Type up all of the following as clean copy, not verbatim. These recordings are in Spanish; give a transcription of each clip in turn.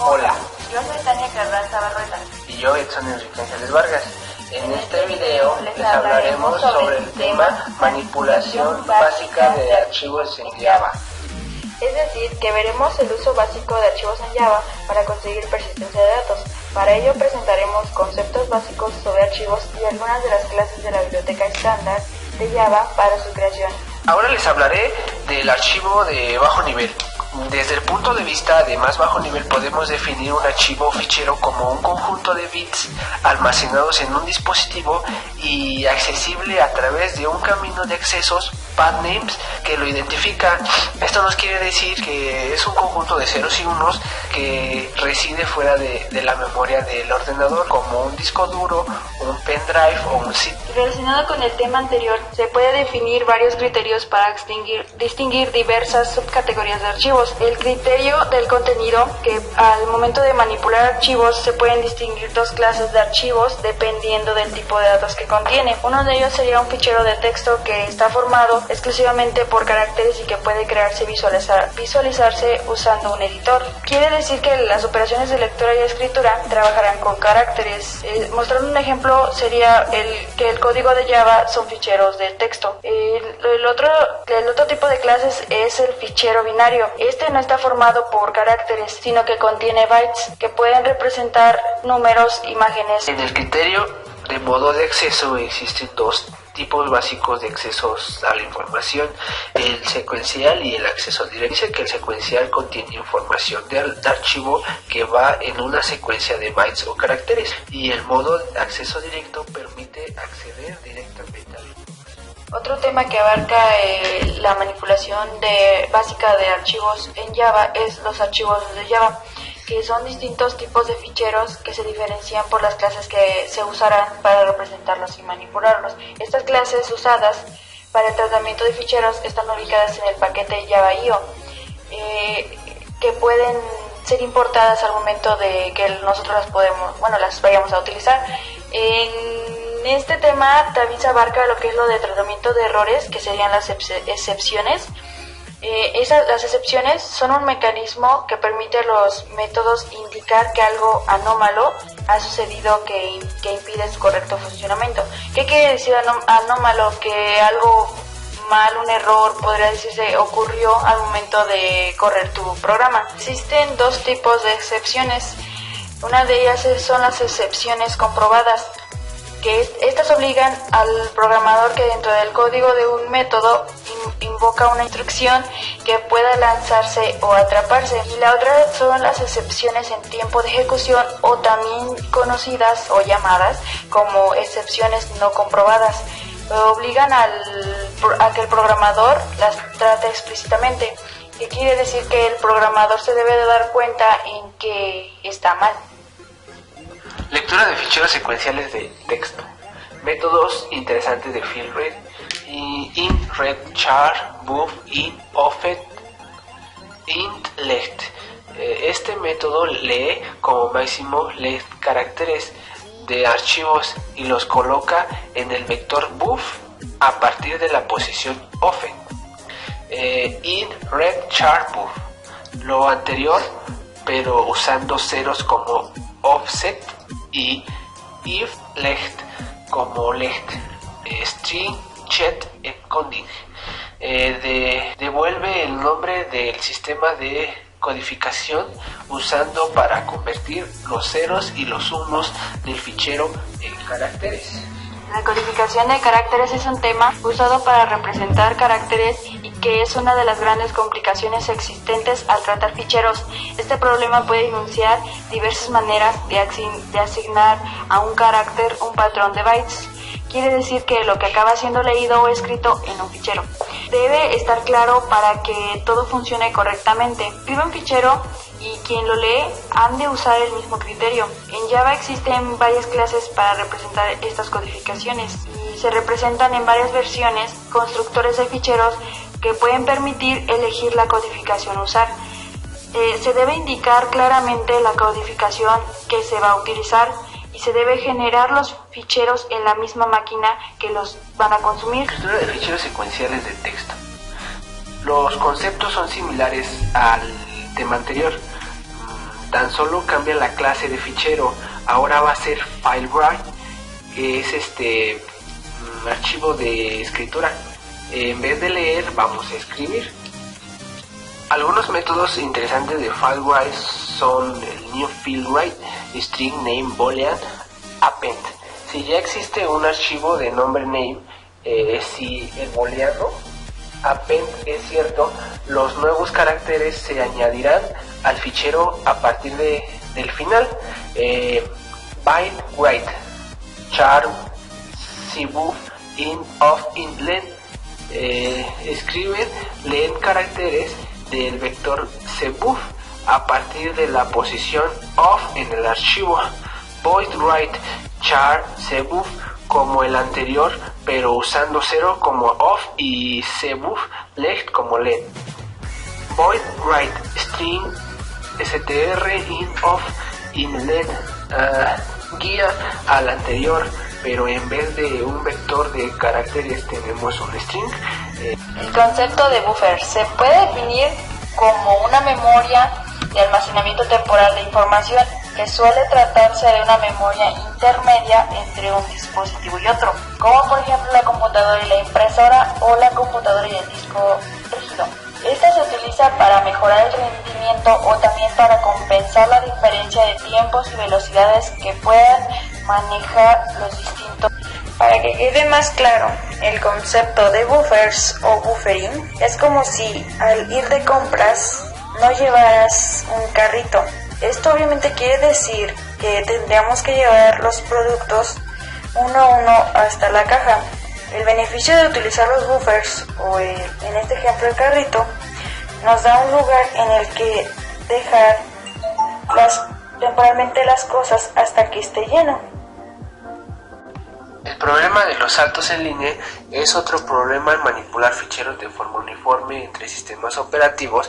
Hola, yo soy Tania Carranza Barrueta. y yo Edson Enrique Ángeles Vargas. En este video les hablaremos sobre el tema manipulación básica de archivos en Java. Es decir, que veremos el uso básico de archivos en Java para conseguir persistencia de datos. Para ello presentaremos conceptos básicos sobre archivos y algunas de las clases de la biblioteca estándar de Java para su creación. Ahora les hablaré del archivo de bajo nivel. Desde el punto de vista de más bajo nivel podemos definir un archivo o fichero como un conjunto de bits almacenados en un dispositivo y accesible a través de un camino de accesos, path names, que lo identifica. Esto nos quiere decir que es un conjunto de ceros y unos que reside fuera de la memoria del ordenador, como un disco duro, un pendrive o un zip. Relacionado con el tema anterior, se puede definir varios criterios para distinguir diversas subcategorías de archivos. El criterio del contenido, que al momento de manipular archivos se pueden distinguir dos clases de archivos dependiendo del tipo de datos que contiene. Uno de ellos sería un fichero de texto que está formado exclusivamente por caracteres y que puede crearse y visualizarse usando un editor. Quiere decir que las operaciones de lectura y escritura trabajarán con caracteres. Mostrando un ejemplo sería que el código de Java son ficheros de texto. El otro tipo de clases es el fichero binario. Este no está formado por caracteres, sino que contiene bytes que pueden representar números, imágenes. En el criterio de modo de acceso existen dos tipos básicos de accesos a la información, el secuencial y el acceso directo. Dice que el secuencial contiene información de archivo que va en una secuencia de bytes o caracteres, y el modo de acceso directo permite acceder directamente a la información. Otro tema que abarca la manipulación básica de archivos en Java es los archivos de Java, que son distintos tipos de ficheros que se diferencian por las clases que se usarán para representarlos y manipularlos. Estas clases usadas para el tratamiento de ficheros están ubicadas en el paquete Java.io, que pueden ser importadas al momento de que nosotros las vayamos a utilizar. En este tema también se abarca lo que es lo de tratamiento de errores, que serían las excepciones. Las excepciones son un mecanismo que permite a los métodos indicar que algo anómalo ha sucedido que impide su correcto funcionamiento. ¿Qué quiere decir anómalo? Que algo mal, un error, podría decirse, ocurrió al momento de correr tu programa. Existen dos tipos de excepciones. Una de ellas son las excepciones comprobadas, que estas obligan al programador que dentro del código de un método invoca una instrucción que pueda lanzarse o atraparse. Y la otra son las excepciones en tiempo de ejecución, o también conocidas o llamadas como excepciones no comprobadas. Obligan a que el programador las trate explícitamente, que quiere decir que el programador se debe de dar cuenta en que está mal. Lectura de ficheros secuenciales de texto. Métodos interesantes de FieldRead: int, read, char, buff, int, offset, int, left. Este método lee como máximo left caracteres de archivos y los coloca en el vector buff a partir de la posición offset. Int, read, char, buff. Lo anterior, pero usando ceros como offset, y if left como left. String chet encoding devuelve el nombre del sistema de codificación usando para convertir los ceros y los unos del fichero en caracteres. La codificación de caracteres es un tema usado para representar caracteres y que es una de las grandes complicaciones existentes al tratar ficheros. Este problema puede enunciar diversas maneras de asignar a un carácter un patrón de bytes. Quiere decir que lo que acaba siendo leído o escrito en un fichero debe estar claro para que todo funcione correctamente. Escribe un fichero y quien lo lee han de usar el mismo criterio. En Java existen varias clases para representar estas codificaciones y se representan en varias versiones constructores de ficheros que pueden permitir elegir la codificación a usar. Se debe indicar claramente la codificación que se va a utilizar y se debe generar los ficheros en la misma máquina que los van a consumir. Estructura de ficheros secuenciales de texto. Los conceptos son similares al tema anterior. tan solo cambia la clase de fichero. Ahora va a ser FileWrite, que es archivo de escritura. En vez de leer, vamos a escribir. Algunos métodos interesantes de FileWrite son el New FileWrite, String Name Boolean, Append. Si ya existe un archivo de nombre name, si el booleano append es cierto, los nuevos caracteres se añadirán al fichero a partir del final. Byte write, char, cbuf, in, of, in, len. Escriben, leen caracteres del vector cbuf a partir de la posición of en el archivo. Void write, char, cbuf como el anterior, pero usando 0 como of y cbuf left como len. Void write, string, str, in, of, in, len, guía al anterior, pero en vez de un vector de caracteres tenemos un string. El concepto de buffer se puede definir como una memoria de almacenamiento temporal de información que suele tratarse de una memoria intermedia entre un dispositivo y otro, como por ejemplo la computadora y la impresora o la computadora y el disco rígido. Esta se utiliza para mejorar el rendimiento o también para compensar la diferencia de tiempos y velocidades que puedan manejar los distintos. Para que quede más claro, el concepto de buffers o buffering es como si al ir de compras no llevaras un carrito. Esto obviamente quiere decir que tendríamos que llevar los productos uno a uno hasta la caja. El beneficio de utilizar los buffers, o en este ejemplo el carrito, nos da un lugar en el que dejar temporalmente las cosas hasta que esté lleno. El problema de los saltos en línea es otro problema en manipular ficheros de forma uniforme entre sistemas operativos.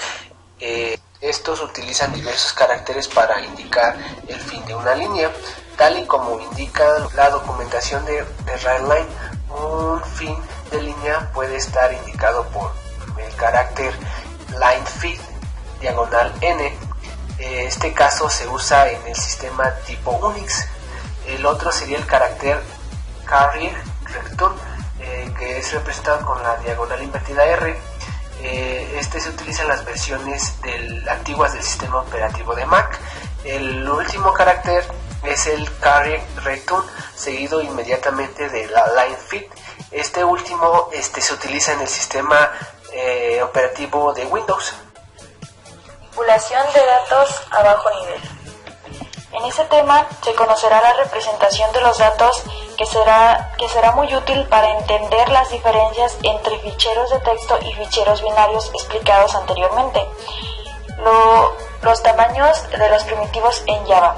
Estos utilizan diversos caracteres para indicar el fin de una línea, tal y como indica la documentación de Redline. Un fin de línea puede estar indicado por el carácter line_feed (n). Este caso se usa en el sistema tipo Unix. El otro sería el carácter carrier return, que es representado con la diagonal invertida R. Este se utiliza en las versiones antiguas del sistema operativo de Mac. El último carácter es el carrier return, seguido inmediatamente de la line feed. Este último se utiliza en el sistema operativo de Windows. Manipulación de datos a bajo nivel. En este tema se conocerá la representación de los datos que será muy útil para entender las diferencias entre ficheros de texto y ficheros binarios explicados anteriormente. Los tamaños de los primitivos en Java.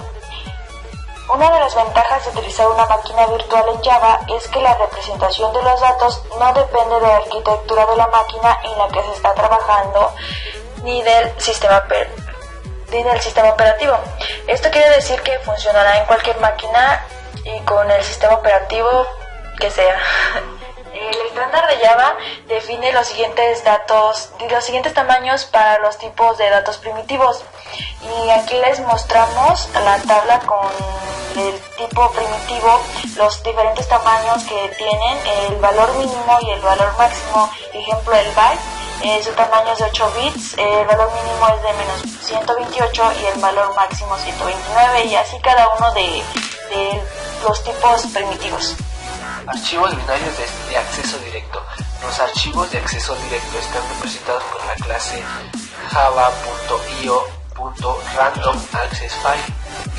Una de las ventajas de utilizar una máquina virtual en Java es que la representación de los datos no depende de la arquitectura de la máquina en la que se está trabajando ni del sistema operativo. Esto quiere decir que funcionará en cualquier máquina y con el sistema operativo que sea. El estándar de Java define los siguientes tamaños para los tipos de datos primitivos. Y aquí les mostramos la tabla con el tipo primitivo, los diferentes tamaños que tienen, el valor mínimo y el valor máximo. Ejemplo, el byte, su tamaño es de 8 bits, el valor mínimo es de menos 128 y el valor máximo 129, y así cada uno de los tipos primitivos. Archivos binarios de acceso directo. Los archivos de acceso directo están representados por la clase java.io.randomaccessFile,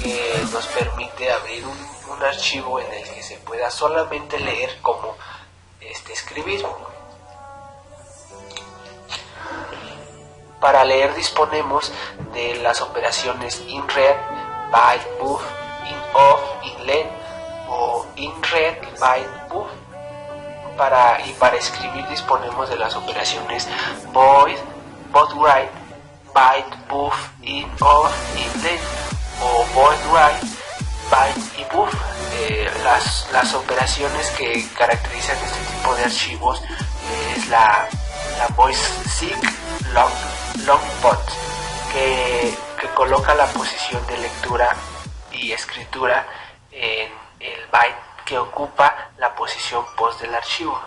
que nos permite abrir un archivo en el que se pueda solamente leer como escribir. Para leer disponemos de las operaciones inRead, byte, buf, inof, inlen o inRead, byte, buf. Para escribir disponemos de las operaciones void, write, byte, buf, inof, inlen o void write, byte y buf. Las operaciones que caracterizan este tipo de archivos es la voice seek long pot, que coloca la posición de lectura y escritura en el byte que ocupa la posición post del archivo.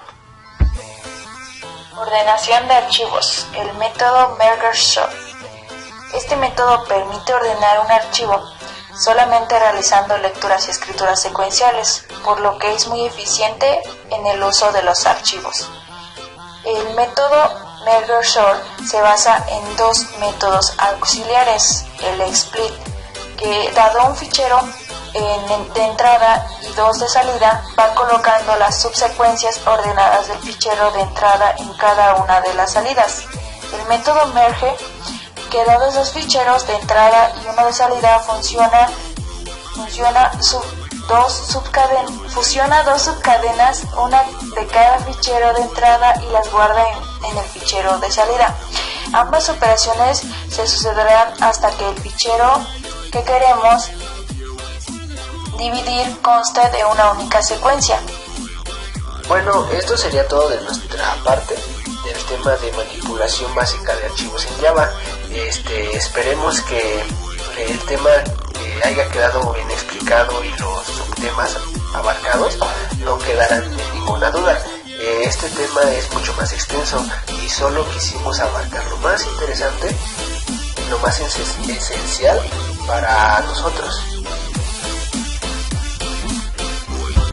Ordenación de archivos, el método Merge Sort. Este método permite ordenar un archivo solamente realizando lecturas y escrituras secuenciales, por lo que es muy eficiente en el uso de los archivos. El método Merge Sort se basa en dos métodos auxiliares, el split, que dado un fichero de entrada y dos de salida, va colocando las subsecuencias ordenadas del fichero de entrada en cada una de las salidas. El método merge, que dados dos ficheros de entrada y uno de salida, fusiona dos subcadenas, una de cada fichero de entrada, y las guarda en el fichero de salida. Ambas operaciones se sucederán hasta que el fichero que queremos dividir conste de una única secuencia. Bueno, esto sería todo de nuestra parte del tema de manipulación básica de archivos en Java. Esperemos que el tema haya quedado bien explicado y los subtemas abarcados no quedaran en ninguna duda. Este tema es mucho más extenso y solo quisimos abarcar lo más interesante y lo más esencial para nosotros.